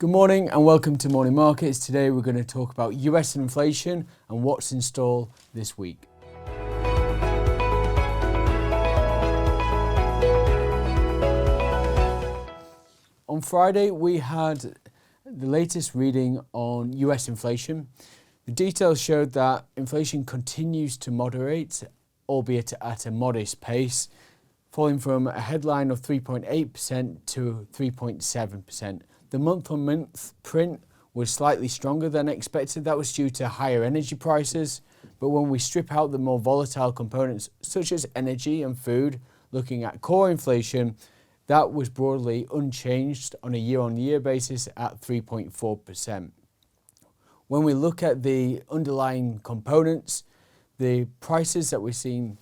Good morning and welcome to Morning Markets. Today we're going to talk about US inflation and what's in store this week. On Friday we had the latest reading on US inflation. The details showed that inflation continues to moderate, albeit at a modest pace, falling from a headline of 3.8% to 3.7%. The month-on-month print was slightly stronger than expected. That was due to higher energy prices. But when we strip out the more volatile components such as energy and food, looking at core inflation, that was broadly unchanged on a year-on-year basis at 3.4%. When we look at the underlying components, the prices that we're seeing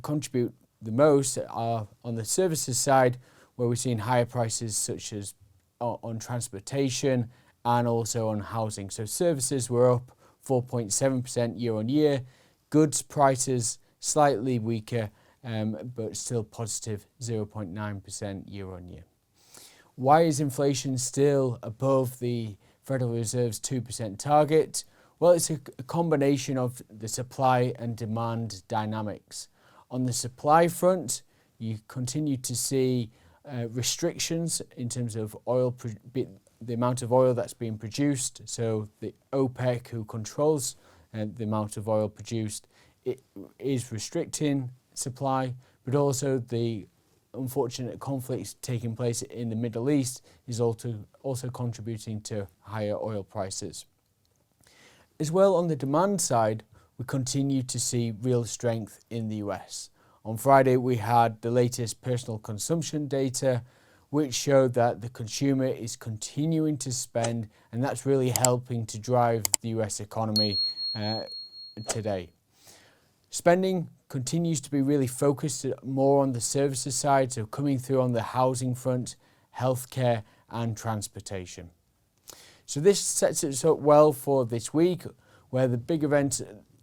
contribute the most are on the services side, where we're seeing higher prices such as on transportation and also on housing. So services were up 4.7% year on year. Goods prices slightly weaker, but still positive 0.9% year on year. Why is inflation still above the Federal Reserve's 2% target? Well, it's a combination of the supply and demand dynamics. On the supply front, you continue to see restrictions in terms of the amount of oil that's being produced. So the OPEC, who controls the amount of oil produced, it is restricting supply, but also the unfortunate conflicts taking place in the Middle East is also contributing to higher oil prices. As well, on the demand side, we continue to see real strength in the US. On Friday, we had the latest personal consumption data, which showed that the consumer is continuing to spend, and that's really helping to drive the US economy today. Spending continues to be really focused more on the services side, so coming through on the housing front, healthcare, and transportation. So this sets us up well for this week, where the big event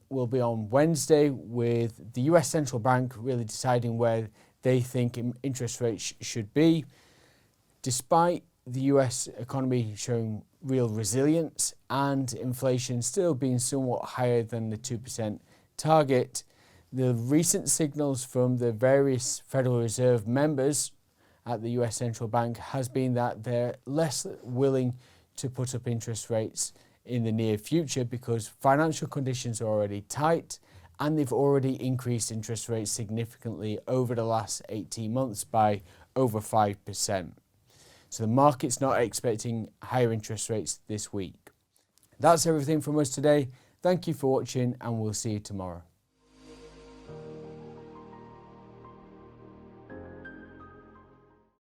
will be on Wednesday, with the US Central Bank really deciding where they think interest rates should be. Despite the US economy showing real resilience and inflation still being somewhat higher than the 2% target, the recent signals from the various Federal Reserve members at the US Central Bank has been that they're less willing to put up interest rates in the near future because financial conditions are already tight and they've already increased interest rates significantly over the last 18 months by over 5%. So the market's not expecting higher interest rates this week. That's everything from us today. Thank you for watching and we'll see you tomorrow.